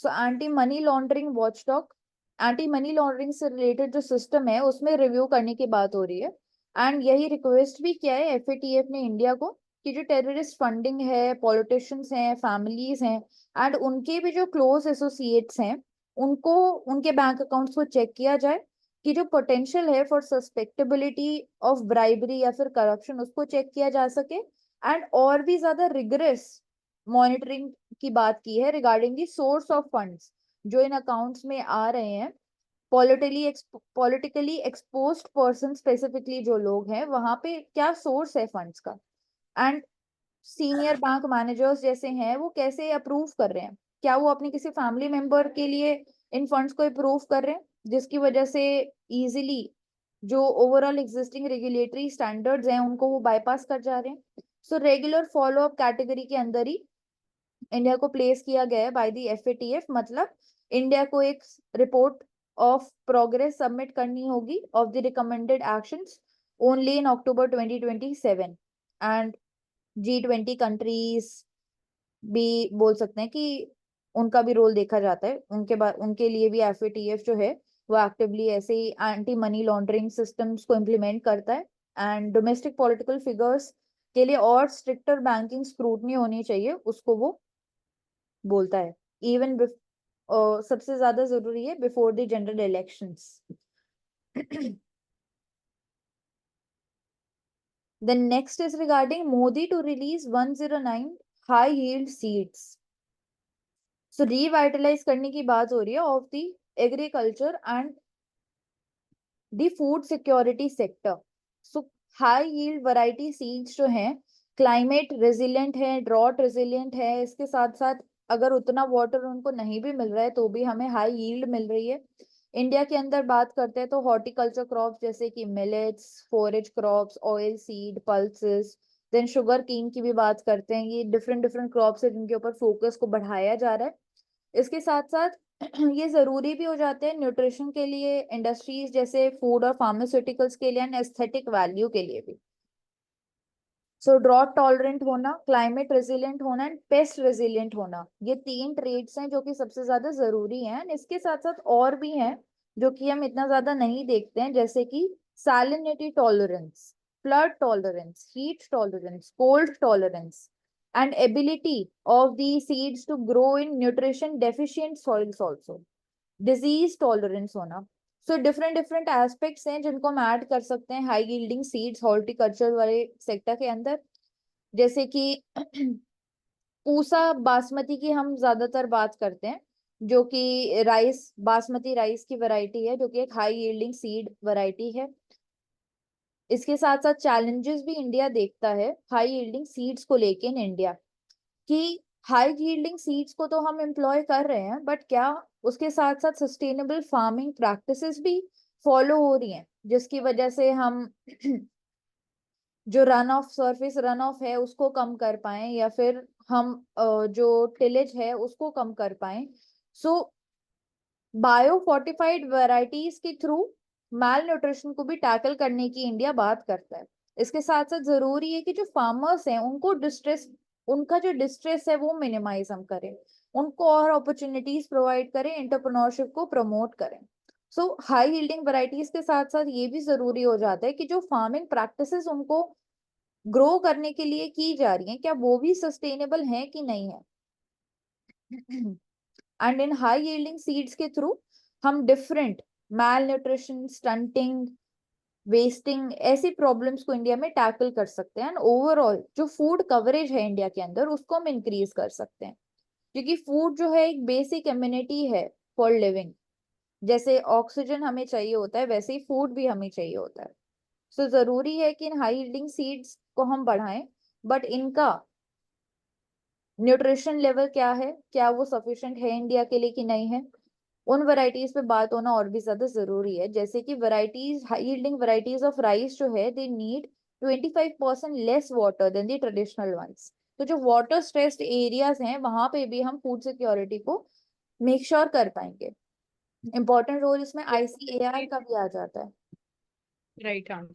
So anti money laundering watchdog, anti money laundering से related जो system है उसमें रिव्यू करने की बात हो रही है। एंड यही रिक्वेस्ट भी किया है एफएटीएफ ने इंडिया को कि जो टेररिस्ट फंडिंग है, पॉलिटिशियंस हैं, फैमिलीज हैं एंड उनके भी जो क्लोज एसोसिएट्स हैं, उनको उनके बैंक अकाउंट्स को चेक किया जाए कि जो पोटेंशियल है फॉर सस्पेक्टेबिलिटी ऑफ ब्राइबरी या फिर करप्शन उसको चेक किया जा सके। एंड और भी ज्यादा रिगरस मॉनिटरिंग की बात की है regarding the source of funds जो इन अकाउंट्स में आ रहे हैं। पॉलिटिकली एक्सपोज्ड पर्सन स्पेसिफिकली जो लोग हैं वहां पे क्या सोर्स है फंड्स का, एंड सीनियर बैंक मैनेजर्स जैसे हैं वो कैसे अप्रूव कर रहे हैं, क्या वो अपने किसी फैमिली मेंबर के लिए इन फंड्स को अप्रूव कर रहे हैं जिसकी वजह से इजीली जो ओवरऑल एग्जिस्टिंग रेगुलेटरी स्टैंडर्ड्स हैं उनको वो बाईपास कर जा रहे हैं। So regular follow up category के अंदर ही इंडिया को प्लेस किया गया है बाय द एफएटीएफ। मतलब इंडिया को एक रिपोर्ट ऑफ प्रोग्रेस सबमिट करनी होगी of the recommended actions only in October 2027। And G20 countries भी बोल सकते हैं कि उनका भी रोल देखा जाता है, उनके बाद उनके लिए भी एफएटीएफ जो है वो एक्टिवली ऐसे ही एंटी मनी लॉन्ड्रिंग सिस्टम्स को इम्प्लीमेंट करता है। एंड डोमेस्टिक पॉलिटिकल फिगर्स के लिए और स्ट्रिक्टर बैंकिंग स्क्रूटनी होनी चाहिए उसको वो बोलता है। इवन सबसे ज्यादा जरूरी है before the general elections. The next is regarding Modi to release 109 high yield seeds. So revitalize करने की बात हो रही है of the agriculture and the food security sector. So high yield variety seeds जो हैं क्लाइमेट रेजिलिएंट है, drought resilient है, इसके साथ साथ अगर उतना वाटर उनको नहीं भी मिल रहा है तो भी हमें हाई यील्ड मिल रही है। इंडिया के अंदर बात करते हैं तो हॉर्टिकल्चर क्रॉप्स जैसे कि millets, forage crops, oil seed, pulses, then sugarcane की भी बात करते हैं। ये डिफरेंट डिफरेंट क्रॉप्स है जिनके ऊपर फोकस को बढ़ाया जा रहा है। इसके साथ साथ ये जरूरी भी हो जाते हैं न्यूट्रिशन के लिए, इंडस्ट्रीज जैसे फूड और फार्मास्यूटिकल्स के लिए एंड एस्थेटिक वैल्यू के लिए भी। सो ड्रॉट टॉलरेंट होना, क्लाइमेट रेजिलिएंट होना एंड पेस्ट रेजिलिएंट होना, ये तीन ट्रेड्स हैं जो कि सबसे ज्यादा जरूरी हैं। एंड इसके साथ साथ और भी हैं जो कि हम इतना ज्यादा नहीं देखते हैं, जैसे कि salinity tolerance, flood tolerance, heat tolerance, cold tolerance and ability of the seeds to grow in nutrition deficient soils also, disease tolerance होना। सो डिफरेंट डिफरेंट एस्पेक्ट्स हैं जिनको हम ऐड कर सकते हैं हाई यील्डिंग सीड्स हॉर्टिकल्चर वाले sector के अंदर। जैसे कि पूसा बासमती की हम ज्यादातर बात करते हैं, जो कि राइस, बासमती राइस की वैरायटी है जो कि एक हाई यील्डिंग सीड वैरायटी है। इसके साथ साथ चैलेंजेस भी इंडिया देखता है हाई यील्डिंग सीड्स को लेके इन इंडिया, कि हाई यील्डिंग सीड्स को तो हम एम्प्लॉय कर रहे हैं बट क्या उसके साथ साथ सस्टेनेबल फार्मिंग प्रैक्टिसेस भी फॉलो हो रही हैं जिसकी वजह से हम जो run of surface run of है उसको कम कर पाए, या फिर हम जो टिलेज है उसको कम कर पाए। सो बायो फोर्टिफाइड वेराइटीज के थ्रू माल न्यूट्रिशन को भी टैकल करने की इंडिया बात करता है। इसके साथ साथ जरूरी है कि जो फार्मर्स हैं उनको डिस्ट्रेस, उनका जो डिस्ट्रेस है वो मिनिमाइज हम करें, उनको और अपॉर्चुनिटीज प्रोवाइड करें, एंटरप्रेन्योरशिप को प्रमोट करें। सो हाई यील्डिंग वैरायटीज के साथ साथ ये भी जरूरी हो जाता है कि जो फार्मिंग प्रैक्टिसेस उनको ग्रो करने के लिए की जा रही हैं क्या वो भी सस्टेनेबल हैं कि नहीं है। And in high yielding seeds के थ्रू हम डिफरेंट माल न्यूट्रिशन, स्टंटिंग, वेस्टिंग ऐसी प्रॉब्लम्स को इंडिया में टैकल कर सकते हैं। एंड ओवरऑल जो फूड कवरेज है इंडिया के अंदर उसको हम इंक्रीज कर सकते हैं, क्योंकि फूड जो है एक बेसिक इम्यूनिटी है फॉर लिविंग। जैसे ऑक्सीजन हमें चाहिए होता है वैसे ही फूड भी हमें चाहिए होता है। सो जरूरी है कि इन हाई यील्डिंग सीड्स को हम बढ़ाएं, बट इनका न्यूट्रिशन लेवल क्या है, क्या वो सफिशिएंट है इंडिया के लिए कि नहीं है, उन वैरायटीज पे बात होना और भी ज्यादा जरूरी है। जैसे कि varieties, high yielding varieties of rice जो है they need 25% less water than the traditional ones. तो जो वाटर स्ट्रेस्ड एरियाज हैं वहां पे भी हम फूड सिक्योरिटी को मेक श्योर कर पाएंगे। इंपॉर्टेंट रोल इसमें आईसीएआर का भी आ जाता है। राइट। हाँ,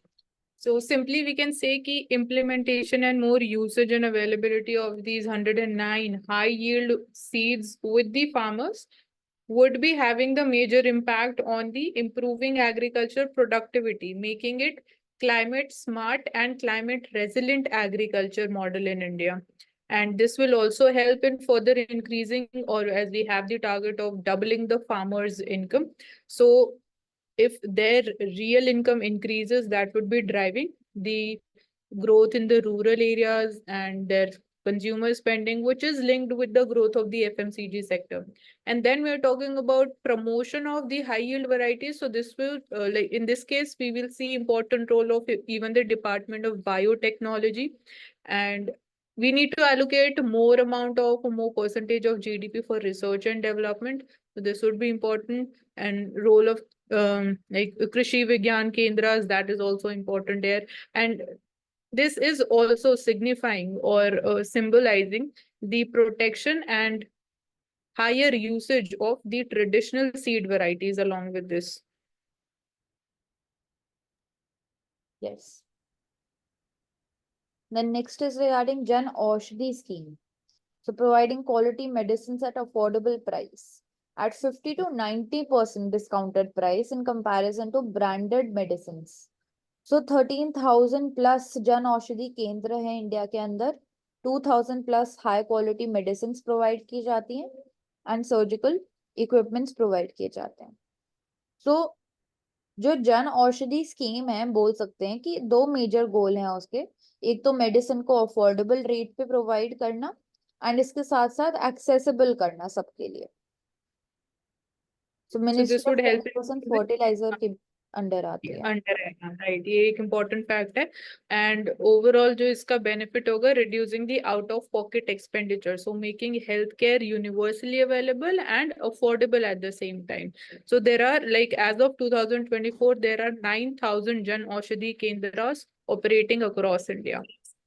So simply we can say ki implementation and more usage and availability of these 109 high yield seeds with the farmers would be having the major impact on the improving agriculture productivity, making it climate smart and climate resilient agriculture model in India. And this will also help in further increasing, or as we have the target of doubling the farmers' income. So if their real income increases, that would be driving the growth in the rural areas and their consumer spending, which is linked with the growth of the FMCG sector. And then we're talking about promotion of the high yield varieties. So this will, like in this case, we will see important role of even the Department of Biotechnology, and we need to allocate more amount of more percentage of GDP for research and development. So this would be important, and role of like Krishi Vigyan Kendras, that is also important there. And this is also signifying or symbolizing the protection and higher usage of the traditional seed varieties along with this. Yes. Then next is regarding Jan Aushadhi scheme. So providing quality medicines at affordable price at 50 to 90% discounted price in comparison to branded medicines. So 13,000 plus Jan Aushadhi केंद्र है India के अंदर, 2,000 plus high quality medicines provide की जाती हैं and surgical equipments provide किए जाते हैं. So जो जन औषधि स्कीम है, बोल सकते हैं कि दो मेजर गोल हैं उसके. एक तो मेडिसिन को अफोर्डेबल रेट पे प्रोवाइड करना एंड इसके साथ साथ एक्सेसिबल करना सबके लिए. So So this ministry would of help agriculture in fertiliser के अंडर आती है. अंडर है, राइट, ये एक इम्पोर्टेंट फैक्ट है. एंड ओवरऑल जो इसका बेनिफिट होगा, reducing the out of pocket expenditure, so making health care universally available and affordable at the same time. So there are, like, as of 2024, there are 9,000 Jan Aushadhi Kendras operating across India.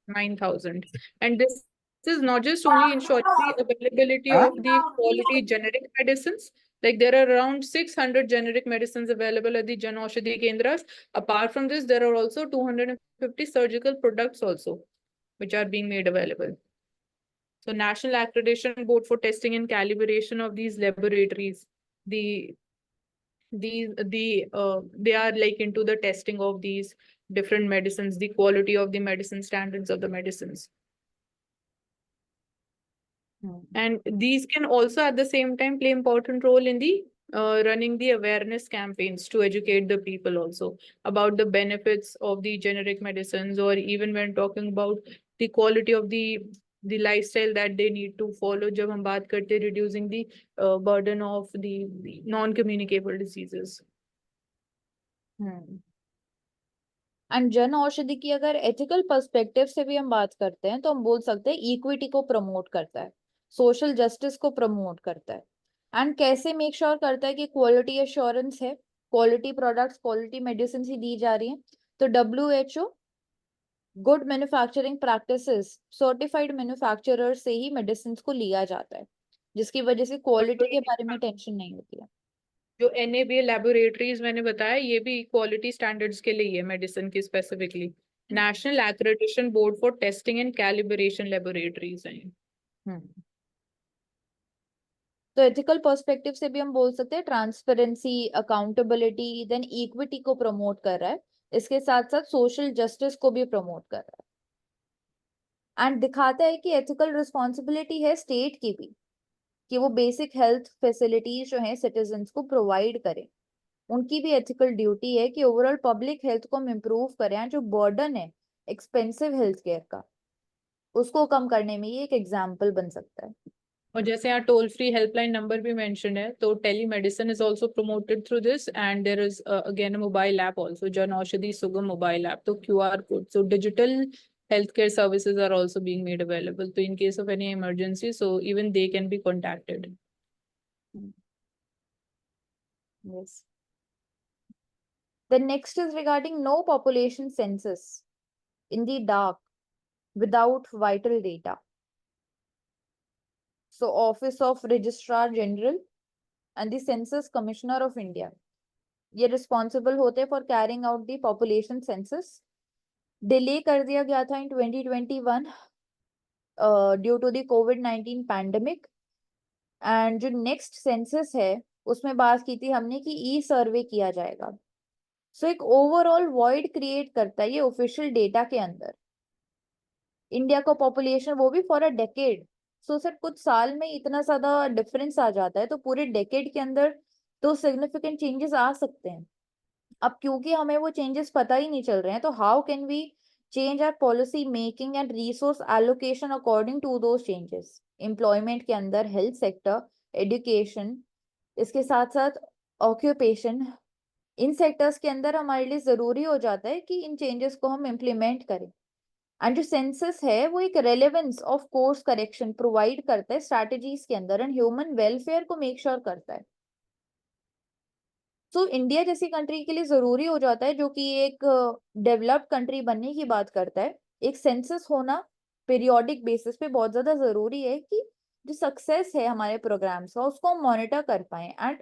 9,000. And this is not just only ensuring the availability of the quality generic medicines. Like, there are around 600 generic medicines available at the Jan Aushadhi Kendras. Apart from this, there are also 250 surgical products also, which are being made available. So National Accreditation Board for Testing and Calibration of these laboratories, they are like into the testing of these different medicines, the quality of the medicine, standards of the medicines. And these can also at the same time play important role in the running the awareness campaigns to educate the people also about the benefits of the generic medicines, or even when talking about the quality of the lifestyle that they need to follow. जब हम बात करते हैं reducing the burden of the non-communicable diseases. And Jan Aushadhi की अगर ethical perspective से भी हम बात करते हैं तो हम बोल सकते हैं इक्विटी को प्रमोट करता है, सोशल जस्टिस को प्रमोट करता है, एंड कैसे मेक श्योर करता है कि क्वालिटी एश्योरेंस है, क्वालिटी प्रोडक्ट्स, क्वालिटी मेडिसिन ही दी जा रही है. तो WHO good manufacturing practices, certified manufacturer से ही मेडिसिन को लिया जाता है, जिसकी वजह से क्वालिटी के बारे में टेंशन नहीं होती है. जो NABL लैबोरेटरीज मैंने बताया, ये भी क्वालिटी स्टैंडर्ड्स के लिए है मेडिसिन की specifically. National accreditation board for testing and calibration laboratories हैं. तो एथिकल पर्सपेक्टिव से भी हम बोल सकते हैं ट्रांसपेरेंसी, अकाउंटेबिलिटी, देन इक्विटी को प्रमोट कर रहा है, इसके साथ साथ सोशल जस्टिस को भी प्रमोट कर रहा है, एंड दिखाता है कि एथिकल रिस्पॉन्सिबिलिटी है स्टेट की भी कि वो बेसिक हेल्थ फैसिलिटीज जो है सिटीजन्स को प्रोवाइड करें. उनकी भी एथिकल ड्यूटी है कि ओवरऑल पब्लिक हेल्थ को हम इम्प्रूव करें. जो बर्डन है एक्सपेंसिव हेल्थ केयर का, उसको कम करने में ये एक एग्जाम्पल बन सकता है. और जैसे यहाँ टोल फ्री हेल्पलाइन नंबर भी मेंशन है, तो telemedicine is also promoted through this, and there is again a mobile app also, Jan Aushadhi Sugam mobile app. तो QR code, so digital healthcare services are also being made available. So in case of any emergency, so even they can be contacted. Yes. The next is regarding no population census in the dark without vital data. So Office of Registrar General and the Census Commissioner of India, ये responsible होते हैं for carrying out the population census delay कर दिया गया था in 2021 due to the कोविड-19 pandemic. And जो next census है उसमें बात की थी हमने कि ई सर्वे किया जाएगा। सो एक ओवरऑल वॉइड क्रिएट करता है ये ऑफिशियल डेटा के अंदर। इंडिया का पॉपुलेशन वो भी for a decade. So sir कुछ साल में इतना ज्यादा डिफरेंस आ जाता है, तो पूरे डेकेड के अंदर तो सिग्निफिकेंट चेंजेस आ सकते हैं। अब क्योंकि हमें वो चेंजेस पता ही नहीं चल रहे हैं, तो how can we change our policy making and resource allocation according to those changes. Employment के अंदर, हेल्थ सेक्टर, एजुकेशन, इसके साथ साथ ऑक्यूपेशन, इन सेक्टर्स के अंदर हमारे लिए जरूरी हो जाता है कि इन चेंजेस को हम इम्प्लीमेंट करें। एंड जो सेंसस है वो एक relevance of course correction provide करता है स्ट्रैटेजीज के अंदर, एंड ह्यूमन वेलफेयर को मेक श्योर करता है। सो इंडिया जैसी कंट्री के लिए जरूरी हो जाता है, जो कि एक डेवलप्ड कंट्री बनने की बात करता है, एक सेंसस होना पीरियोडिक बेसिस पे बहुत ज्यादा जरूरी है कि जो सक्सेस है हमारे प्रोग्राम्स का उसको हम मॉनिटर कर पाए एंड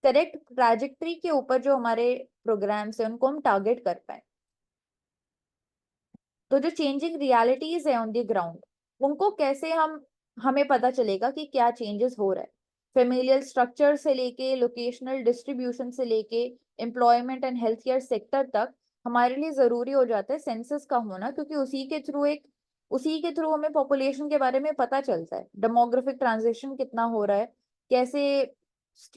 करेक्ट ट्रैजेक्टरी के ऊपर जो हमारे प्रोग्राम्स है उनको हम टारगेट कर पाए। तो जो चेंजिंग रियलिटीज है ऑन द ग्राउंड, उनको कैसे हमें पता चलेगा कि क्या चेंजेस हो रहा है। फेमिलियल स्ट्रक्चर से लेके लोकेशनल डिस्ट्रीब्यूशन से लेके employment and health care sector तक हमारे लिए जरूरी हो जाता है सेंसस का होना, क्योंकि उसी के थ्रू हमें पॉपुलेशन के बारे में पता चलता है। डेमोग्राफिक ट्रांजिशन कितना हो रहा है, कैसे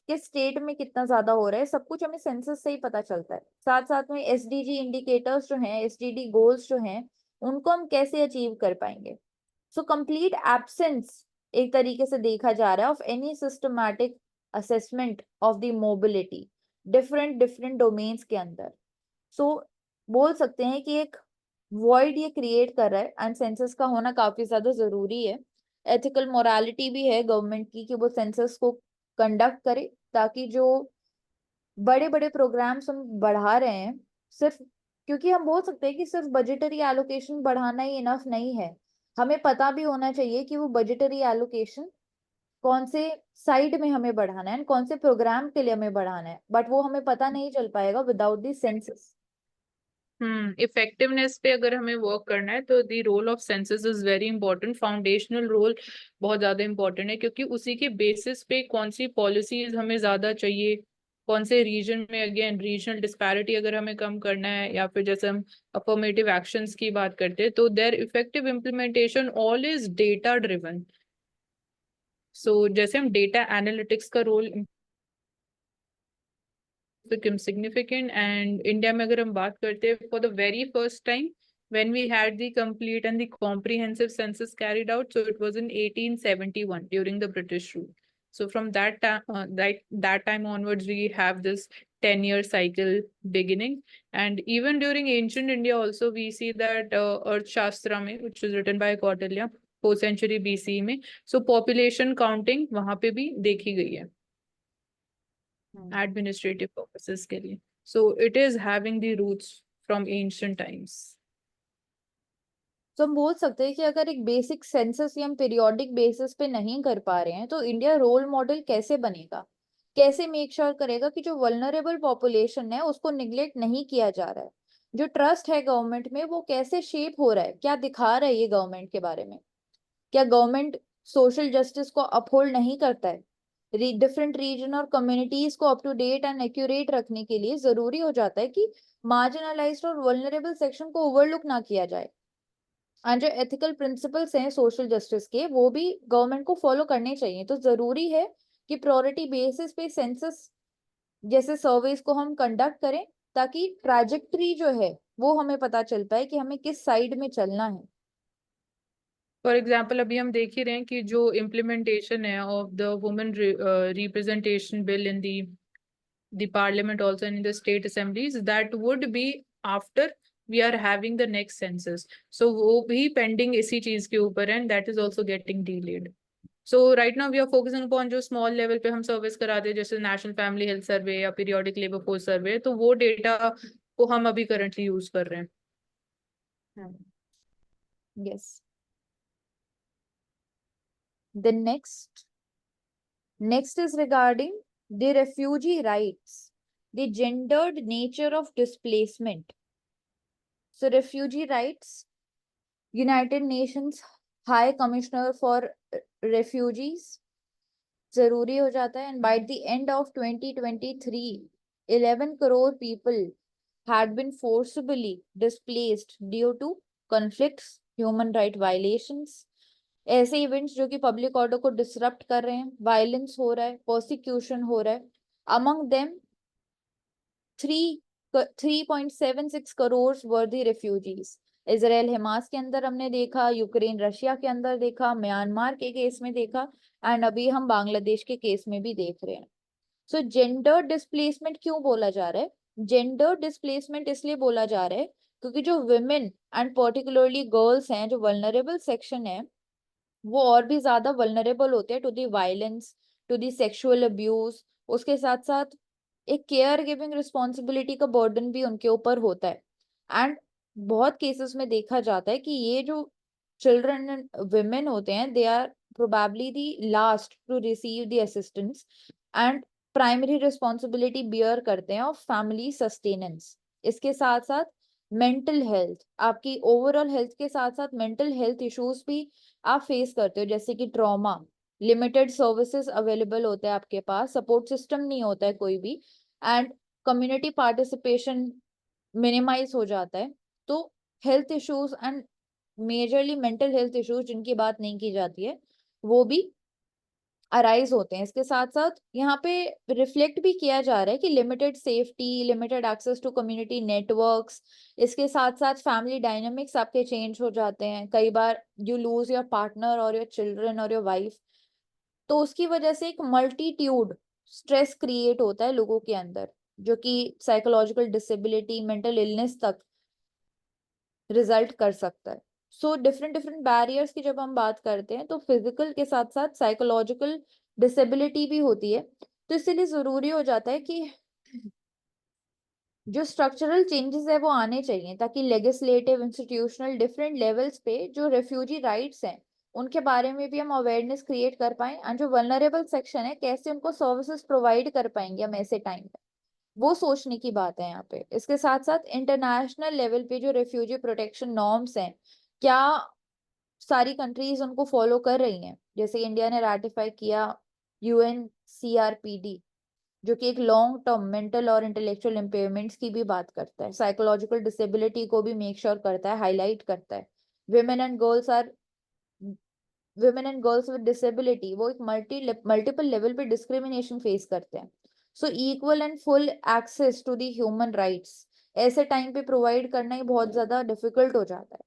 किस स्टेट में कितना ज्यादा हो रहा है, सब कुछ हमें सेंसस से ही पता चलता है। साथ साथ में एसडीजी इंडिकेटर्स जो हैं, एसडीजी गोल्स जो हैं, उनको हम कैसे अचीव कर पाएंगे। सो कंप्लीट एब्सेंस एक तरीके से देखा जा रहा है of any systematic assessment of the mobility different different domains के अंदर। सो बोल सकते हैं कि एक वॉइड ये क्रिएट कर रहा है, एंड सेंसस का होना काफी ज्यादा जरूरी है। एथिकल मोरालिटी भी है गवर्नमेंट की कि वो सेंसस को कंडक्ट करे, ताकि जो बड़े बड़े प्रोग्राम्स हम बढ़ा रहे हैं, सिर्फ क्योंकि हम बोल सकते हैं कि सिर्फ बजटरी एलोकेशन बढ़ाना ही इनफ नहीं है। हमें पता भी होना चाहिए कि वो बजटरी एलोकेशन कौन से साइड में हमें बढ़ाना है, कौन से प्रोग्राम के लिए हमें बढ़ाना है, बट वो हमें पता नहीं चल पाएगा विदाउट द सेंसस। इफेक्टिवनेस पे अगर हमें वर्क करना है तो the role of census is very important. Foundational role बहुत ज्यादा इंपॉर्टेंट है, क्योंकि उसी के बेसिस पे कौन सी पॉलिसीज हमें ज्यादा चाहिए, कौन से रीजन में, अगेन रीजनल डिस्पैरिटी अगर हमें कम करना है, या फिर जैसे हम अफर्मेटिव एक्शंस की बात करते हैं, तो their effective implementation all is data driven. So जैसे हम डेटा एनालिटिक्स का role become significant, and India में अगर हम बात करते हैं, for the very first time when we had the complete and the comprehensive census carried out, so it was in 1871 during the British rule. So from that time, that time onwards, we have this 10-year cycle beginning, and even during ancient India also we see that Arthashastra में, which was written by Kautilya 4th century BC में, so population counting वहां पे भी देखी गई है administrative purposes के लिए. So it is having the roots from ancient times. तो हम बोल सकते हैं कि अगर एक बेसिक सेंसस या हम पीरियोडिक बेसिस पे नहीं कर पा रहे हैं, तो इंडिया रोल मॉडल कैसे बनेगा, कैसे मेक श्योर करेगा कि जो वल्नरेबल पॉपुलेशन है उसको निग्लेक्ट नहीं किया जा रहा है। जो ट्रस्ट है गवर्नमेंट में वो कैसे शेप हो रहा है, क्या दिखा रहा है ये गवर्नमेंट के बारे में। क्या गवर्नमेंट सोशल जस्टिस को अपहोल्ड नहीं करता है। डिफरेंट रीजन और कम्युनिटीज को up to date and accurate रखने के लिए जरूरी हो जाता है कि मार्जिनलाइज्ड और वल्नरेबल सेक्शन को ओवरलुक ना किया जाए। एंड जो एथिकल प्रिंसिपल्स हैं सोशल जस्टिस के, वो भी गवर्नमेंट को फॉलो करने चाहिए। तो जरूरी है कि प्रायोरिटी बेसिस पे सेंसस जैसे सर्वेस को हम कंडक्ट करें, ताकि ट्रैजेक्टरी जो है वो हमें पता चल पाए कि हमें किस साइड में चलना है। फॉर एग्जाम्पल अभी हम देख ही रहे हैं कि जो इम्प्लीमेंटेशन है of the women representation bill in the parliament also and in the state assemblies, that would be after we are having the next census. So वो भी pending इसी चीज के ऊपर है, and that is also getting delayed. So right now we are focusing upon जो small level पे हम सर्विस कराते हैं, जैसे नेशनल फैमिली हेल्थ सर्वे या पीरियोडिक लेबर फोर्स सर्वे, तो वो डेटा को हम अभी करंटली यूज कर रहे हैं. Yes. The next is regarding the refugee rights, the gendered nature of displacement. So refugee rights, United Nations High Commissioner for Refugees जरूरी हो जाता है. And by the end of 2023, 11 crore people had been forcibly displaced due to conflicts, human right violations. ऐसे events जो कि public order को disrupt कर रहे हैं, वायलेंस हो रहा है, प्रोसिक्यूशन हो रहा है. अमंग देम 3.76 करोड़ वर्दी रेफ्यूजीज. इसराइल हमास के अंदर हमने देखा, यूक्रेन रशिया के अंदर देखा, म्यांमार के केस में देखा, एंड अभी हम बांग्लादेश के केस में भी देख रहे हैं. सो जेंडर डिस्प्लेसमेंट क्यों बोला जा रहा है? जेंडर डिस्प्लेसमेंट इसलिए बोला जा रहा है क्योंकि जो विमेन एंड पर्टिकुलरली गर्ल्स हैं, जो वल्नरेबल सेक्शन है, वो और भी ज्यादा वल्नरेबल होते हैं to the violence, to the sexual abuse. उसके साथ साथ एक केयर गिविंग रिस्पॉन्सिबिलिटी का बर्डन भी उनके ऊपर होता है. एंड बहुत केसेस में देखा जाता है कि ये जो चिल्ड्रन एंड विमेन होते हैं, they are probably the last to receive the assistance and primary responsibility bear करते हैं ऑफ फैमिली सस्टेनेंस. इसके साथ साथ मेंटल हेल्थ, आपकी ओवरऑल हेल्थ के साथ साथ मेंटल हेल्थ इश्यूज भी आप फेस करते हो, जैसे कि ट्रॉमा, लिमिटेड सर्विसेज अवेलेबल होते हैं आपके पास, सपोर्ट सिस्टम नहीं होता है कोई भी, एंड कम्युनिटी पार्टिसिपेशन मिनिमाइज हो जाता है. तो health issues and majorly mental health issues जिनकी बात नहीं की जाती है, वो भी अराइज होते हैं. इसके साथ साथ यहाँ पे रिफ्लेक्ट भी किया जा रहा है कि limited safety, limited access to community networks. इसके साथ साथ फैमिली डायनामिक्स आपके चेंज हो जाते हैं. कई बार यू लूज योर पार्टनर और योर चिल्ड्रन और योर वाइफ. तो उसकी वजह से एक मल्टीट्यूड स्ट्रेस क्रिएट होता है लोगों के अंदर, जो कि साइकोलॉजिकल डिसेबिलिटी, मेंटल इलनेस तक रिजल्ट कर सकता है. सो डिफरेंट डिफरेंट बैरियर्स की जब हम बात करते हैं तो फिजिकल के साथ साथ साइकोलॉजिकल डिसेबिलिटी भी होती है. तो इसलिए जरूरी हो जाता है कि जो स्ट्रक्चरल चेंजेस है वो आने चाहिए, ताकि लेजिस्लेटिव, इंस्टीट्यूशनल, डिफरेंट लेवल्स पे जो रेफ्यूजी राइट्स हैं उनके बारे में भी हम अवेयरनेस क्रिएट कर पाएं. एंड जो वल्नरेबल सेक्शन है, कैसे उनको सर्विसेज प्रोवाइड कर पाएंगे हम ऐसे टाइम पे, वो सोचने की बात है यहाँ पे. इसके साथ साथ इंटरनेशनल लेवल पे जो रेफ्यूजी प्रोटेक्शन नॉर्म्स हैं, क्या सारी कंट्रीज उनको फॉलो कर रही हैं? जैसे इंडिया ने रैटिफाई किया UNCRPD, जो कि एक लॉन्ग टर्म मेंटल और इंटेलेक्चुअल इम्पेयरमेंट्स की भी बात करता है, साइकोलॉजिकल डिसेबिलिटी को भी मेक श्योर करता है, हाईलाइट करता है. Women and girls are women and girls with disability, वो एक मल्टीपल लेवल पे डिस्क्रिमिनेशन फेस करते हैं. So equal and full access to the human rights ऐसे टाइम पे प्रोवाइड करना ही बहुत ज्यादा डिफिकल्ट हो जाता है.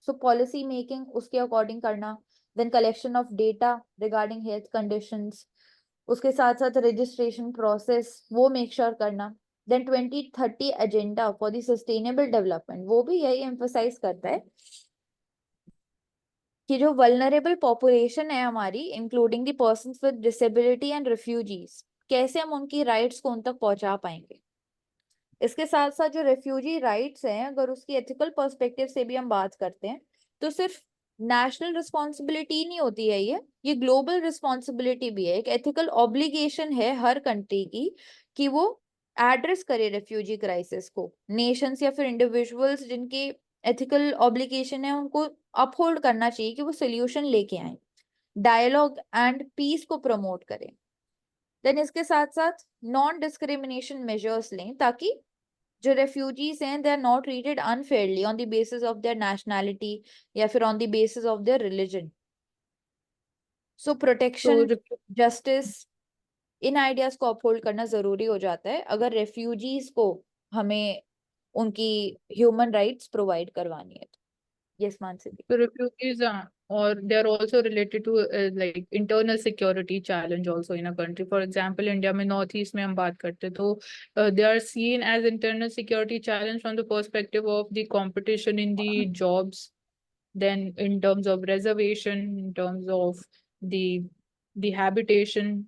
सो पॉलिसी मेकिंग उसके अकॉर्डिंग करना, then collection of data regarding health conditions, उसके साथ साथ रजिस्ट्रेशन प्रोसेस वो मेक श्योर करना. Then 2030 agenda for the sustainable development, वो भी यही एम्फसाइज करता है कि जो वल्नरेबल पॉपुलेशन है हमारी, including the persons with disability and refugees, कैसे हम उनकी राइट्स को उन तक पहुंचा पाएंगे. इसके साथ साथ जो रेफ्यूजी राइट्स हैं, अगर उसकी एथिकल पर्सपेक्टिव से भी हम बात करते हैं, तो सिर्फ नेशनल रिस्पॉन्सिबिलिटी नहीं होती है, ये ग्लोबल रिस्पॉन्सिबिलिटी भी है. एक एथिकल ऑब्लिगेशन है हर कंट्री की कि वो एड्रेस करे रेफ्यूजी क्राइसिस को. नेशंस या फिर इंडिविजुअल्स जिनके एथिकल ऑब्लिगेशन है, उनको अपहोल्ड करना चाहिए कि वो सोल्यूशन लेके आए, डायलॉग एंड पीस को प्रमोट करें. देन इसके साथ साथ नॉन डिस्क्रिमिनेशन मेजर्स लें, ताकि जो रेफ्यूजीज हैं, they are not treated unfairly on the basis of their nationality या फिर on the basis of their religion. So protection, justice, इन आइडियाज को अपहोल्ड करना जरूरी हो जाता है अगर रेफ्यूजीज को हमें उनकी ह्यूमन राइट्स प्रोवाइड करवानी है. Yes Mansi. So refugees are, or they are also related to like internal security challenge also in a country. For example, India में northeast में हम बात करते तो they are seen as internal security challenge from the perspective of the competition in the jobs, then in terms of reservation, in terms of the habitation.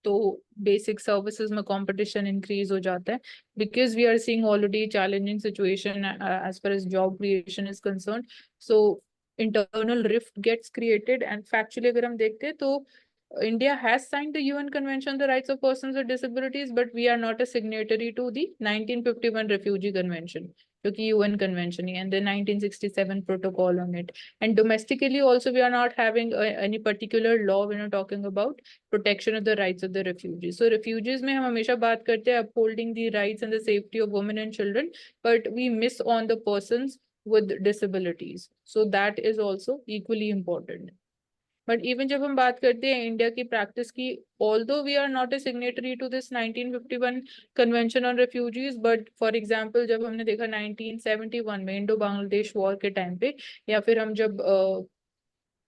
तो basic services में competition increase हो जाता है, because we are seeing already challenging situation as far as job creation is concern. So internal rift gets created. And factually अगर हम देखते हैं तो India has signed the UN Convention on the Rights of Persons with Disabilities, but we are not a signatory to the 1951 Refugee Convention. जो कि UN convention है, and the 1967 protocol on it. And domestically also we are not having any particular law when we're talking about protection of the rights of the refugees. So refugees में हम हमेशा बात करते हैं upholding the rights and the safety of women and children, but we miss on the persons with disabilities. So that is also equally important. But even जब हम बात करते हैं इंडिया की प्रैक्टिस की, although we are not a signatory to this 1951 Convention on Refugees, but for example जब हमने देखा 1971 में इंडो बांग्लादेश वॉर के टाइम पे, या फिर हम जब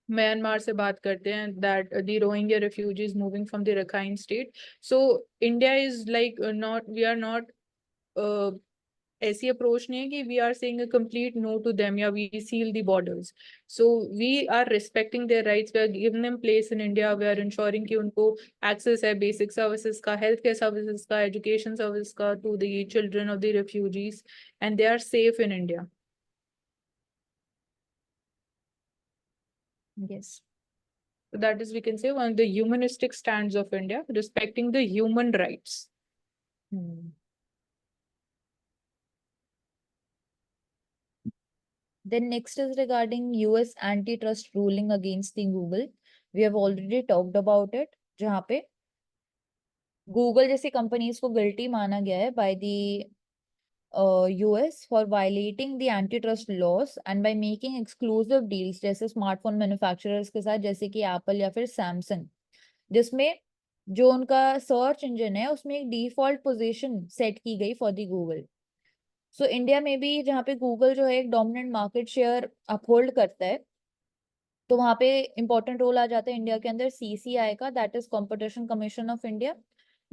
म्यांमार से बात करते हैं that the Rohingya refugees moving from the Rakhine state, so India is like not, we are not ऐसी अप्रोच नहीं है कि we are saying a complete no to them या we seal the borders. So we are respecting their rights, we are giving them place in India, we are ensuring कि उनको access है basic services का, health care services का, education service का to the children of the refugees, and they are safe in India. Yes. So that is, we can say, one of the humanistic stands of India, respecting the human rights. Then next is regarding US antitrust ruling against the Google. We have already talked about it, जहाँ पे Google जैसी companies को guilty माना गया है by the US for violating the antitrust laws and by making exclusive deals जैसे smartphone manufacturers के साथ, जैसे कि एप्पल या फिर सैमसंग, जिसमें जो उनका सर्च इंजन है उसमें एक डिफॉल्ट पोजीशन सेट की गई for the Google. So India में भी जहाँ पे गूगल जो है एक डोमिनेंट मार्केट शेयर अपहोल्ड करता है, तो वहाँ पे इंपॉर्टेंट रोल आ जाता है इंडिया के अंदर CCI का, that is competition commission of India,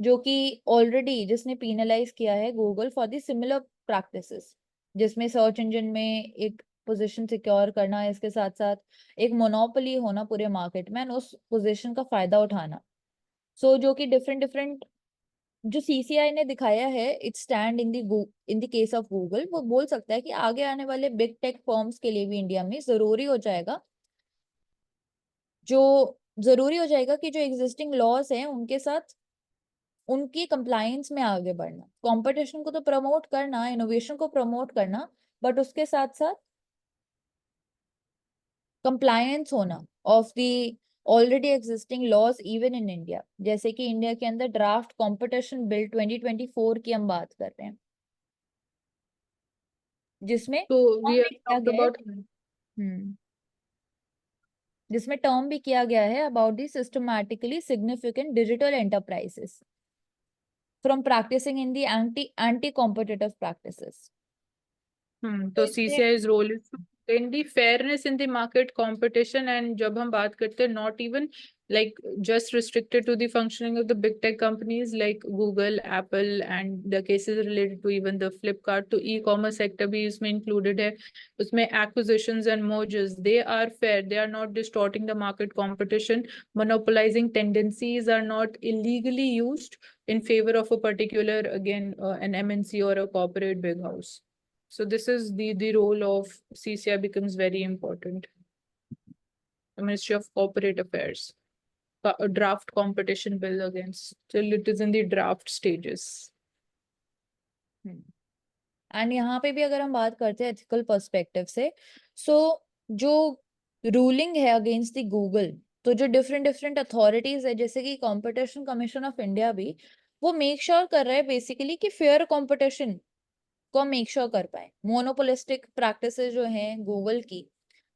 जो कि ऑलरेडी जिसने पीनलाइज किया है Google for the similar practices, जिसमें सर्च इंजन में एक पोजीशन सिक्योर करना है, इसके साथ साथ एक मोनोपोली होना पूरे मार्केट में, एंड उस पोजीशन का फायदा उठाना. सो जो कि डिफरेंट जो CCI ने दिखाया है it stand in the case of Google, वो बोल सकता है कि आगे आने वाले बिग टेक फर्म्स के लिए भी इंडिया में जरूरी हो जाएगा कि जो एग्जिस्टिंग लॉज हैं उनके साथ उनकी कंप्लायंस में आगे बढ़ना, कंपटीशन को तो प्रमोट करना, इनोवेशन को प्रमोट करना, बट उसके साथ साथ कंप्लायंस होना of the already existing laws even in India. जैसे कि इंडिया के अंदर ड्राफ्ट कंपटीशन बिल 2024 की हम बात कर रहे हैं, जिसमें So we टर्म have भी किया talked गया है about जिसमें टर्म भी किया गया है about the systematically significant digital enterprises from practising in the anti competitive practices. तो CCI's role is to maintain the fairness in the market competition, and जब हम बात करते हैं not even like just restricted to the functioning of the big tech companies like Google, Apple, and the cases related to even the Flipkart, तो e-commerce sector भी इसमें included है. उसमें acquisitions and mergers, they are fair, they are not distorting the market competition. Monopolizing tendencies are not illegally used in favor of a particular, again, an MNC or a corporate big house. So this is the role of CCI becomes very important. The Ministry of Corporate Affairs, a draft competition bill against, till it is in the draft stages. And यहाँ पे भी अगर हम बात करते हैं ethical perspective से, सो जो रूलिंग है अगेंस्ट द गूगल, तो जो डिफरेंट अथॉरिटीज है जैसे कि कंपटीशन कमीशन ऑफ इंडिया भी, वो मेक श्योर कर रहा है बेसिकली कि फेयर कंपटीशन को हम मेक श्योर कर पाए, मोनोपोलिस्टिक प्रैक्टिसेस जो हैं गूगल की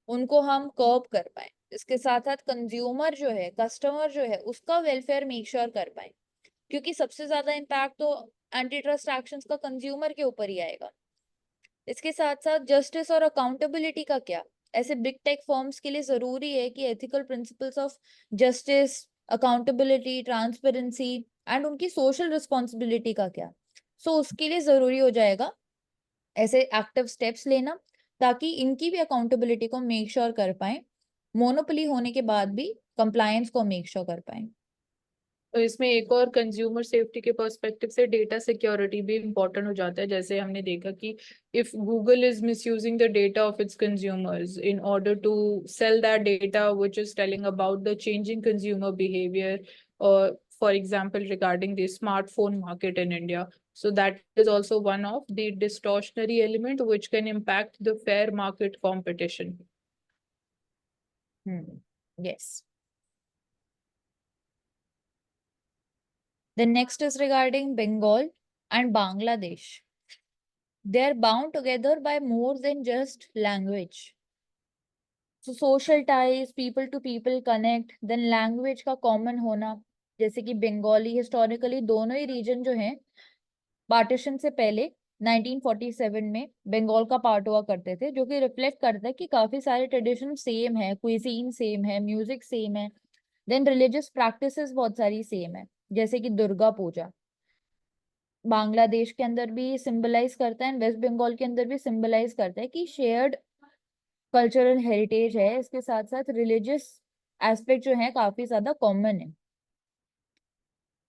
उनको हम कर्ब कर पाए, इसके साथ साथ कंज्यूमर जो है, कस्टमर जो है, उसका वेलफेयर मेक श्योर कर पाए, क्योंकि सबसे ज्यादा इम्पैक्ट तो एंटी ट्रस्ट एक्शंस का कंज्यूमर के ऊपर ही आएगा. इसके साथ साथ जस्टिस और अकाउंटेबिलिटी का क्या, ऐसे बिग टेक फर्म्स के लिए जरूरी है कि ethical principles of justice, accountability, transparency and उनकी सोशल रिस्पॉन्सिबिलिटी का क्या. सो उसके लिए जरूरी हो जाएगा ऐसे एक्टिव स्टेप्स लेना, ताकि इनकी भी अकाउंटेबिलिटी को मेक श्योर कर पाए, मोनोपोली होने के बाद भी कंप्लायंस को मेक श्योर कर पाए. तो इसमें एक और कंज्यूमर सेफ्टी के पर्सपेक्टिव से डेटा सिक्योरिटी भी इम्पोर्टेंट हो जाता है. जैसे हमने देखा कि if Google is misusing the data of its consumers in order to sell that data which is telling about the changing consumer behaviour, और for example regarding the smartphone market in India. So that is also one of the distortionary element which can impact the fair market competition. Yes. The next is regarding Bengal and Bangladesh. They are bound together by more than just language. So social ties, people to people connect, then language का common होना, जैसे कि Bengali historically दोनों ही reason जो हैं partition से पहले 1947 में बंगाल का पार्ट हुआ करते थे, जो कि रिफ्लेक्ट करता है कि काफी सारे ट्रेडिशन सेम है, क्विजीन सेम है, म्यूजिक सेम है, देन रिलीजियस प्रैक्टिसेस बहुत सारी सेम है, जैसे कि दुर्गा पूजा बांग्लादेश के अंदर भी सिंबलाइज करता है, वेस्ट बंगाल के अंदर भी सिंबलाइज करता है कि शेयर्ड कल्चरल हेरिटेज है, इसके साथ साथ रिलीजियस एस्पेक्ट जो है काफी ज्यादा कॉमन है।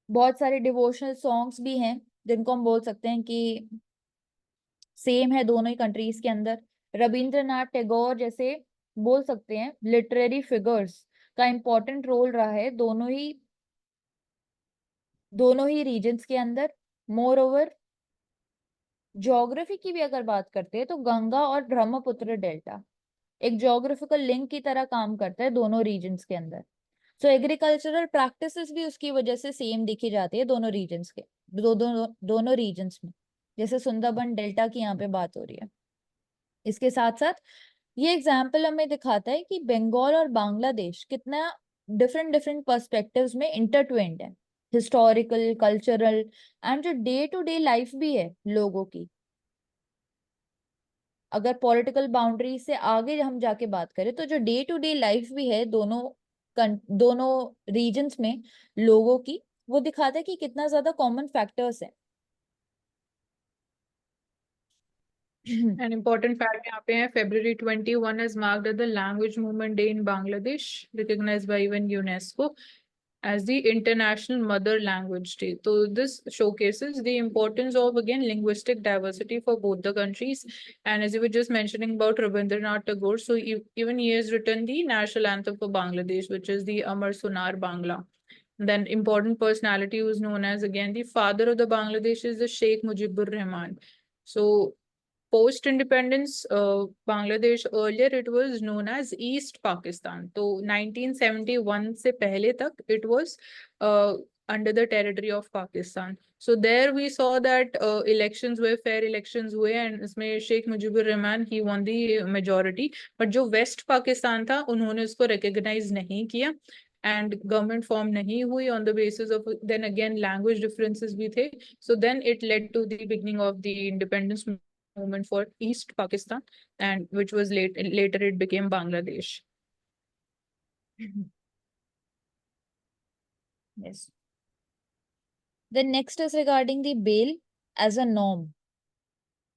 बहुत सारे डिवोशनल सॉन्ग्स भी हैं जिनको हम बोल सकते हैं कि सेम है दोनों ही कंट्रीज के अंदर। रविंद्रनाथ टैगोर जैसे बोल सकते हैं लिटरेरी फिगर्स का इम्पोर्टेंट रोल रहा है दोनों ही रीजन्स के अंदर। मोर ओवर ज्योग्राफी की भी अगर बात करते हैं तो गंगा और ब्रह्मपुत्र डेल्टा एक ज्योग्राफिकल लिंक की तरह काम करता है दोनों रीजन्स के अंदर। सो एग्रीकल्चरल प्रैक्टिसेस भी उसकी वजह से सेम दिखी जाती है दोनों रीजन्स के दोनों रीजन्स में, जैसे सुंदरबन डेल्टा की यहाँ पे बात हो रही है। इसके साथ साथ ये एग्जाम्पल हमें दिखाता है कि बंगाल और बांग्लादेश कितना डिफरेंट डिफरेंट पर्सपेक्टिव्स में इंटरट्वेंड है, हिस्टोरिकल, कल्चरल एंड जो डे टू डे लाइफ भी है लोगों की। अगर पॉलिटिकल बाउंड्री से आगे हम जाके बात करें तो जो डे टू डे लाइफ भी है दोनों रीजन्स में लोगों की, वो दिखाता है कि कितना ज्यादा कॉमन फैक्टर्स है। An important fact यहाँ पे है February 21 is marked as the Language Movement Day in Bangladesh, recognized by even UNESCO as the International Mother Language Day. So this showcases the importance of again linguistic diversity for both the countries. And as you were just mentioning about Rabindranath Tagore, so even he has written the national anthem for Bangladesh, which is the Amar Sunar Bangla. Then important personality who is known as again the father of the Bangladesh is the Sheikh Mujibur Rahman. So post independence Bangladesh, earlier it was known as East Pakistan. So 1971 से पहले तक it was under the territory of Pakistan. So there we saw that elections were fair elections हुए and इसमें Sheikh Mujibur Rahman he won the majority. But जो West Pakistan था उन्होंने उसको recognize नहीं किया and government form nahi hui on the basis of, then again language differences bhi the. So then it led to the beginning of the independence movement for East Pakistan, and which was later it became Bangladesh. Yes. The next is regarding the bail as a norm.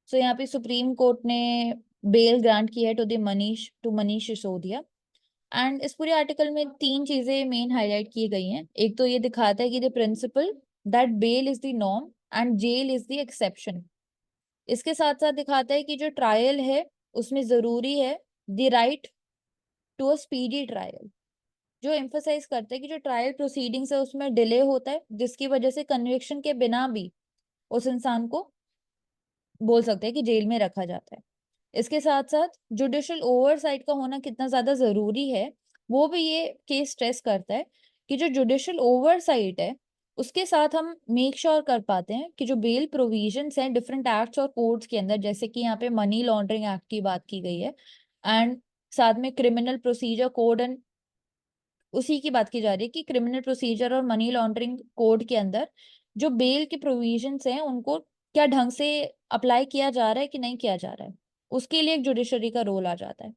So यहाँ पे supreme court ने bell grant की है to Manish Sisodia. And इस पूरे article में तीन चीजें मेन हाईलाइट की गई हैं। एक तो ये दिखाता है कि the principle that bail is the norm and jail is the exception. इसके साथ साथ दिखाता है कि जो ट्रायल है उसमें जरूरी है the right to a speedy trial, जो एम्फोसाइज करता है कि जो ट्रायल प्रोसीडिंग्स है उसमें डिले होता है जिसकी वजह से कन्विक्शन के बिना भी उस इंसान को बोल सकते हैं कि जेल में रखा जाता है। इसके साथ साथ जुडिशियल ओवरसाइट का होना कितना ज्यादा जरूरी है वो भी ये केस स्ट्रेस करता है कि जो जुडिशियल ओवरसाइट है उसके साथ हम मेक श्योर कर पाते हैं कि जो बेल प्रोविजंस हैं डिफरेंट एक्ट्स और कोड्स के अंदर, जैसे कि यहाँ पे मनी लॉन्ड्रिंग एक्ट की बात की गई है एंड साथ में क्रिमिनल प्रोसीजर कोड एंड उसी की बात की जा रही है कि क्रिमिनल प्रोसीजर और मनी लॉन्ड्रिंग कोड के अंदर जो बेल के प्रोविजंस हैं उनको क्या ढंग से अप्लाई किया जा रहा है कि नहीं किया जा रहा है, उसके लिए एक जुडिशरी का रोल आ जाता है।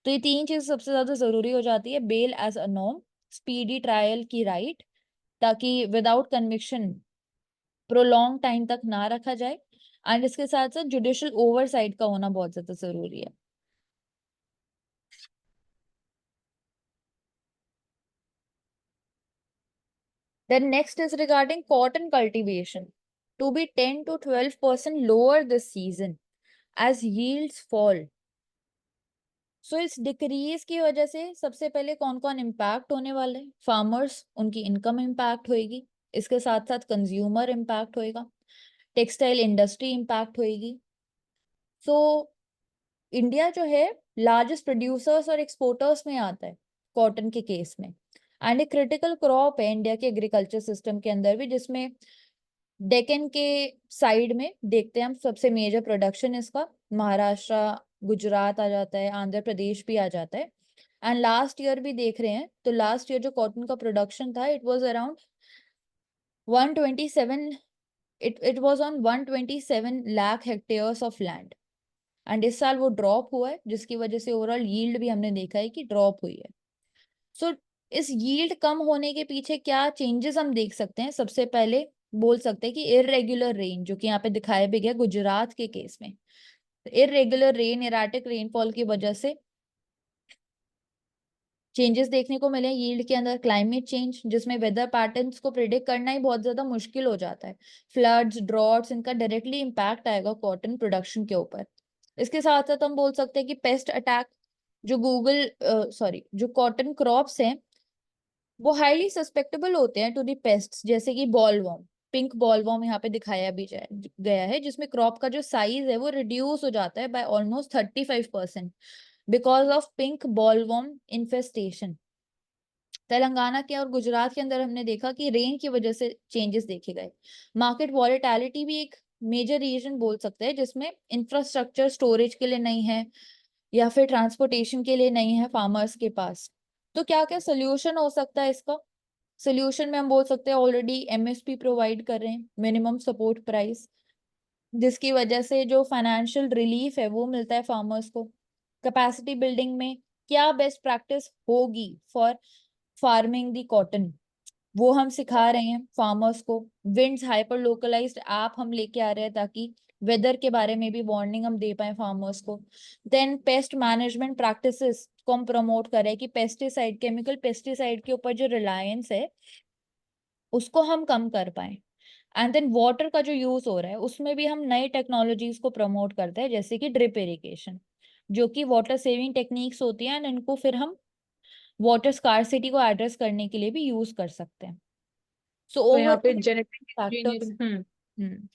तो ये तीन चीज सबसे ज्यादा जरूरी हो जाती है, bail as a norm, speedy trial की राइट ताकि विदाउट कन्विक्शन प्रोलॉन्ग टाइम तक ना रखा जाए, एंड इसके साथ साथ जुडिशियल ओवरसाइट का होना बहुत ज्यादा जरूरी है। Then next is regarding cotton cultivation to be 10 to 12% lower this season as yields fall. सो इस डिक्रीज की वजह से सबसे पहले कौन कौन इम्पैक्ट होने वाले हैं? फार्मर्स, उनकी इनकम इम्पैक्ट होएगी, इसके साथ साथ कंज्यूमर इम्पैक्ट होएगा। टेक्सटाइल इंडस्ट्री इम्पैक्ट होएगी। सो इंडिया जो है लार्जेस्ट प्रोड्यूसर्स और एक्सपोर्टर्स में आता है कॉटन के केस में, एंड एक क्रिटिकल क्रॉप है इंडिया के एग्रीकल्चर सिस्टम के अंदर भी, जिसमें डेक्कन के साइड में देखते हैं हम सबसे मेजर प्रोडक्शन इसका महाराष्ट्र, गुजरात आ जाता है, आंध्र प्रदेश भी आ जाता है। एंड लास्ट ईयर भी देख रहे हैं तो लास्ट ईयर जो कॉटन का प्रोडक्शन था it was around 127, it was on 127 lakh hectares of land, and इस साल वो ड्रॉप हुआ है जिसकी वजह से ओवरऑल यील्ड भी हमने देखा है कि ड्रॉप हुई है। सो इस यील्ड कम होने के पीछे क्या चेंजेस हम देख सकते हैं? सबसे पहले बोल सकते हैं कि इररेगुलर रेन, जो कि यहाँ पे दिखाया भी गया गुजरात के केस में, इररेगुलर रेन, एराटिक रेनफॉल की वजह से चेंजेस देखने को मिले यील्ड के अंदर। क्लाइमेट चेंज, जिसमें वेदर पैटर्न्स को प्रिडिक्ट करना ही बहुत ज्यादा मुश्किल हो जाता है। फ्लड्स, ड्रॉट्स, इनका डायरेक्टली इम्पैक्ट आएगा कॉटन प्रोडक्शन के ऊपर। इसके साथ साथ हम बोल सकते हैं कि पेस्ट अटैक, जो कॉटन क्रॉप्स हैं वो हाईली सस्पेक्टेबल होते हैं टू दी पेस्ट्स, जैसे कि बॉलवॉर्म, पिंक बॉलवॉर्म यहाँ पे दिखाया भी गया है, जिसमें क्रॉप का जो साइज है वो रिड्यूस हो जाता है by almost 35% because of pink bollworm infestation. Telangana के और गुजरात के अंदर हमने देखा कि रेन की वजह से चेंजेस देखे गए। मार्केट वॉलेटिलिटी भी एक मेजर रीजन बोल सकते हैं, जिसमें इंफ्रास्ट्रक्चर स्टोरेज के लिए नहीं है या फिर ट्रांसपोर्टेशन के लिए नहीं है फार्मर्स के पास। तो क्या क्या सोल्यूशन हो सकता है इसका? सोल्यूशन में हम बोल सकते हैं ऑलरेडी एमएसपी प्रोवाइड कर रहे हैं, मिनिमम सपोर्ट प्राइस, जिसकी वजह से जो फाइनेंशियल रिलीफ है वो मिलता है फार्मर्स को। कैपेसिटी बिल्डिंग में क्या बेस्ट प्रैक्टिस होगी फॉर फार्मिंग दी कॉटन, वो हम सिखा रहे हैं फार्मर्स को। विंड्स हाइपर लोकलाइज्ड ऐप हम लेके आ रहे हैं ताकि वेदर के बारे में भी वार्निंग हम दे पाए फार्मर्स को। देन पेस्ट मैनेजमेंट प्रैक्टिसेस को हम प्रमोट करें कि पेस्टिसाइड, केमिकल पेस्टिसाइड के ऊपर जो रिलायंस है उसको हम कम कर पाए। एंड देन वाटर का जो यूज हो रहा है उसमें भी हम नई टेक्नोलॉजीज को प्रमोट करते हैं, जैसे कि ड्रिप इरिगेशन, जो कि वाटर सेविंग टेक्निक्स होती हैं, एंड इनको फिर हम वाटर स्कार्सिटी को एड्रेस करने के लिए भी यूज कर सकते हैं। सो तो यहाँ पे ओवरऑल जेनेटिक फैक्टर्स। इंजीनियरिंग,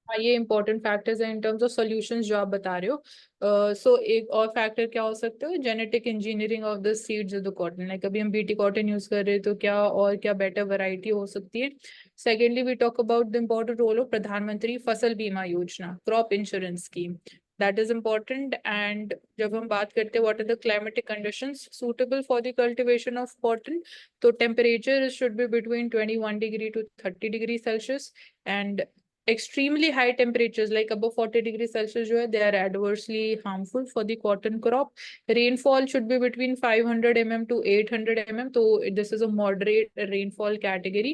हाँ, ये इंपॉर्टेंट फैक्टर्स हैं इन टर्म्स ऑफ सॉल्यूशंस जो आप बता रहे हो। सो एक और फैक्टर क्या हो सकता है? Genetic engineering of the seeds of the cotton. Like अभी हम बीटी कॉटन यूज कर रहे हैं, तो क्या और क्या बेटर वैरायटी हो सकती है? Secondly, we talk about the important role of Pradhan Mantri Fasal Bima Yojana, crop insurance scheme, that is important. And जब हम बात करते हैं what are the climatic conditions suitable for the cultivation of cotton, तो temperature should be between 21 degree to 30 degree Celsius, and extremely high temperatures like above 40 degrees Celsius जो है, they are adversely harmful for the cotton crop. Rainfall should be between 500 mm to 800 mm, so this is a moderate rainfall category.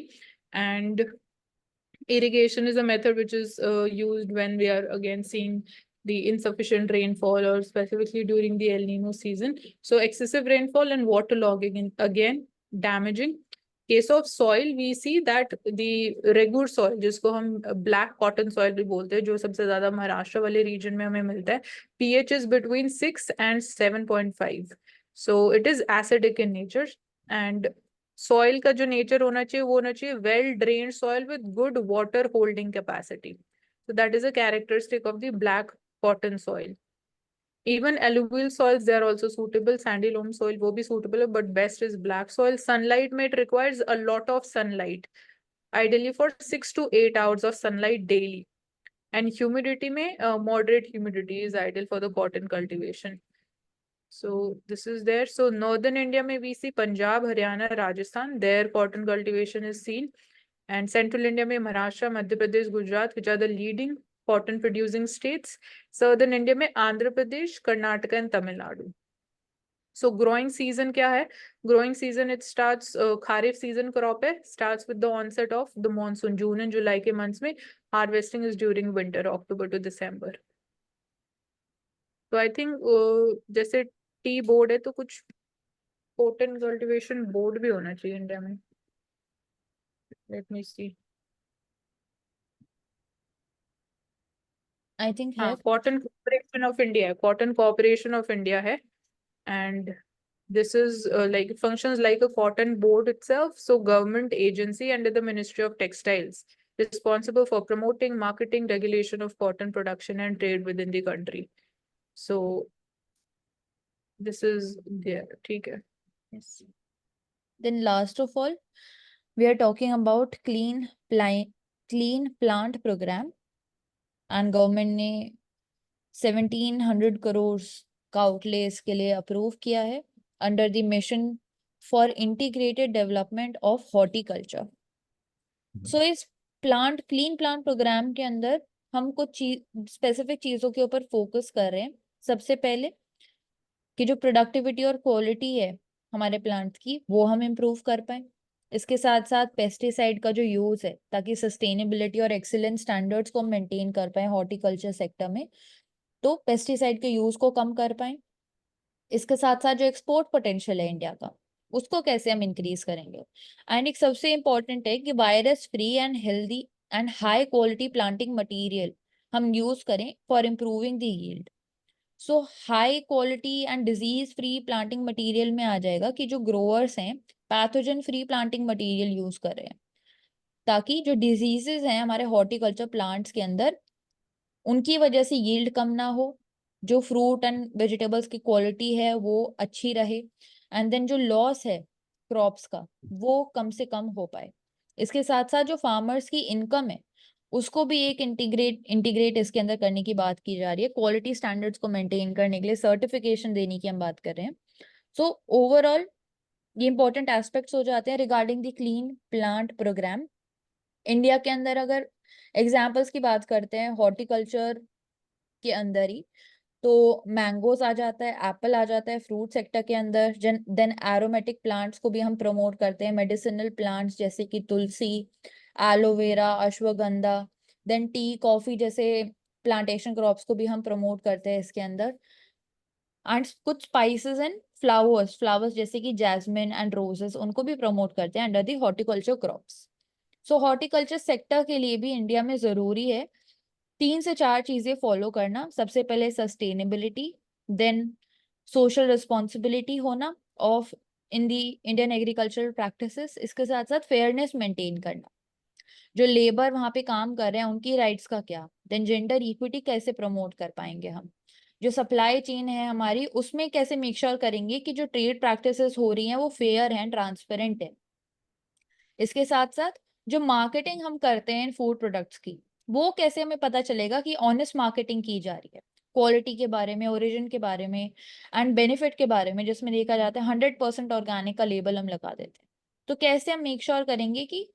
And irrigation is a method which is used when we are again seeing the insufficient rainfall, or specifically during the El Nino season. So excessive rainfall and waterlogging again damaging. Case of soil we see that the regur soil, जिसको हम black cotton soil भी बोलते हैं, जो सबसे ज्यादा महाराष्ट्र वाले reason में हमें मिलता है, pH is between 6 and 7.5, so it is acidic in nature. And soil का जो नेचर होना चाहिए वो होना चाहिए well drained soil with good water holding capacity, so that is a characteristic of the black cotton soil. Even alluvial soils, they are also suitable. Sandy loam soil वो भी suitable है, but best is black soil. Sunlight में it requires a lot of sunlight, ideally for 6 to 8 hours of sunlight daily. And humidity में moderate humidity is ideal for the cotton cultivation. So this is there. So northern India में we see Punjab, Haryana, Rajasthan, there cotton cultivation is seen. And central India में Maharashtra, Madhya Pradesh, Gujarat, which are the leading cotton producing states. Southern India में Andhra Pradesh, Karnataka and Tamil Nadu. So growing season क्या है? Growing season it starts, kharif season crop है, starts with the onset of the monsoon, June and July के months में. Harvesting is during winter, October to December. So I think जैसे tea board है, तो कुछ cotton cultivation board भी होना चाहिए इंडिया में. Let me see. I think है हाँ, कॉटन कॉर्पोरेशन ऑफ इंडिया है, कॉटन कॉर्पोरेशन ऑफ इंडिया है, and this is like functions like a cotton board itself, so government agency under the Ministry of Textiles. responsible for promoting, marketing, regulation of cotton production and trade within the country. So this is there. Okay. Yes. Then last of all, we are talking about clean plant program, and government ने 1700 crores का outlay इसके लिए approve किया है under the mission for integrated development of horticulture. So इस clean plant program के अंदर हम कुछ specific चीजों के ऊपर focus कर रहे हैं. सबसे पहले कि जो प्रोडक्टिविटी और क्वालिटी है हमारे प्लांट की वो हम इम्प्रूव कर पाए. इसके साथ साथ पेस्टिसाइड का जो यूज है ताकि सस्टेनेबिलिटी और एक्सीलेंस स्टैंडर्ड्स को मेंटेन कर पाए हॉर्टिकल्चर सेक्टर में, तो पेस्टिसाइड के यूज को कम कर पाए. इसके साथ साथ जो एक्सपोर्ट पोटेंशियल है इंडिया का उसको कैसे हम इंक्रीज करेंगे. एंड एक सबसे इम्पोर्टेंट है कि virus free and healthy and high quality planting material हम यूज करें for improving the yield. So high quality and disease free planting material में आ जाएगा कि जो ग्रोअर्स हैं pathogen free planting material use कर रहे हैं ताकि जो डिजीजेस हैं हमारे हॉर्टिकल्चर प्लांट्स के अंदर उनकी वजह से यील्ड कम ना हो, जो फ्रूट एंड वेजिटेबल्स की क्वालिटी है वो अच्छी रहे, एंड देन जो लॉस है क्रॉप्स का वो कम से कम हो पाए. इसके साथ साथ जो फार्मर्स की इनकम है उसको भी एक इंटीग्रेट इसके अंदर करने की बात की जा रही है. क्वालिटी स्टैंडर्ड्स को मेंटेन करने के लिए सर्टिफिकेशन देने की हम बात कर रहे हैं. सो ओवरऑल ये इंपॉर्टेंट एस्पेक्ट्स हो जाते हैं regarding the clean plant programme. India के अंदर अगर एग्जाम्पल्स की बात करते हैं हॉर्टिकल्चर के अंदर ही, तो मैंगोज आ जाता है, एप्पल आ जाता है फ्रूट सेक्टर के अंदर. देन एरोमेटिक प्लांट्स को भी हम प्रमोट करते हैं, मेडिसिनल प्लांट्स जैसे कि tulsi, aloe vera, ashwagandha. Then tea coffee जैसे प्लांटेशन क्रॉप्स को भी हम प्रमोट करते हैं इसके अंदर. एंड कुछ स्पाइसेस एंड फ्लावर्स जैसे कि जैस्मिन एंड रोजेस उनको भी प्रमोट करते हैं under the horticulture crops. So horticulture sector के लिए भी इंडिया में जरूरी है 3 से 4 चीजें फॉलो करना. सबसे पहले सस्टेनेबिलिटी, देन सोशल रिस्पॉन्सिबिलिटी होना of in the Indian agricultural practices. इसके साथ साथ फेयरनेस मेंटेन करना, जो लेबर वहां पे काम कर रहे हैं उनकी राइट्स का क्या. देन जेंडर इक्विटी कैसे प्रमोट कर पाएंगे हम. जो सप्लाई चेन है हमारी उसमें कैसे मेक श्योर करेंगे कि जो ट्रेड प्रैक्टिसेस हो रही हैं वो फेयर हैं, ट्रांसपेरेंट है. इसके साथ साथ जो मार्केटिंग हम करते हैं फूड प्रोडक्ट्स की वो कैसे हमें पता चलेगा कि ऑनेस्ट मार्केटिंग की जा रही है, क्वालिटी के बारे में, ओरिजिन के बारे में एंड बेनिफिट के बारे में, जिसमें देखा जाता है 100% ऑर्गेनिक का लेबल हम लगा देते हैं. तो कैसे हम मेक श्योर करेंगे कि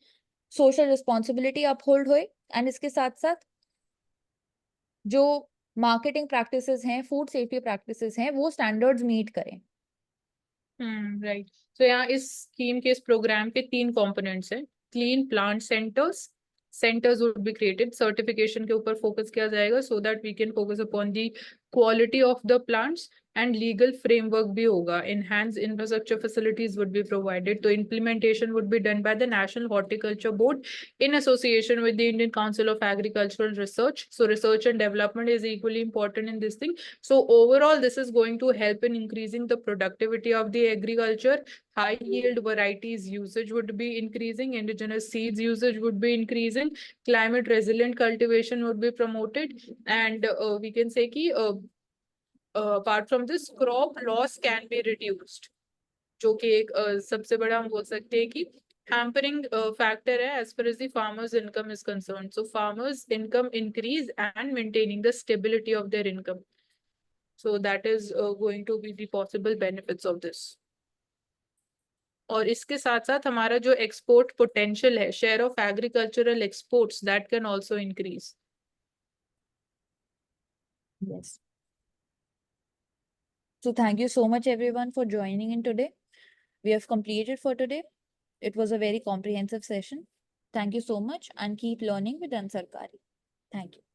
सोशल रिस्पॉन्सिबिलिटी अपहोल्ड होए एंड इसके साथ साथ जो मार्केटिंग प्रैक्टिसेस हैं, फूड सेफ्टी प्रैक्टिसेस हैं, वो स्टैंडर्ड्स मीट करें. राइट. तो यहाँ इस स्कीम के इस प्रोग्राम के 3 कंपोनेंट्स हैं. Clean plant centres would be created. Certification के ऊपर फोकस किया जाएगा so that we can focus upon the quality of the plants and legal framework भी होगा. Enhanced infrastructure facilities would be provided. So implementation would be done by the National Horticulture Board in association with the Indian Council of Agricultural Research. So research and development is equally important in this thing. So overall, this is going to help in increasing the productivity of the agriculture. High yield varieties usage would be increasing. Indigenous seeds usage would be increasing. Climate resilient cultivation would be promoted. And we can say ki apart from this, crop loss can be reduced, जो कि एक सबसे बड़ा हम बोल सकते हैं कि hampering factor है as far as the farmers income is concerned. So farmers income increase and maintaining the stability of their income. So that is going to be the possible benefits of this. और इसके साथ साथ हमारा जो export potential है, share of agricultural exports, that can also increase. Yes. So thank you so much everyone for joining in today. We have completed for today. It was a very comprehensive session. Thank you so much and keep learning with Ansarkari. Thank you.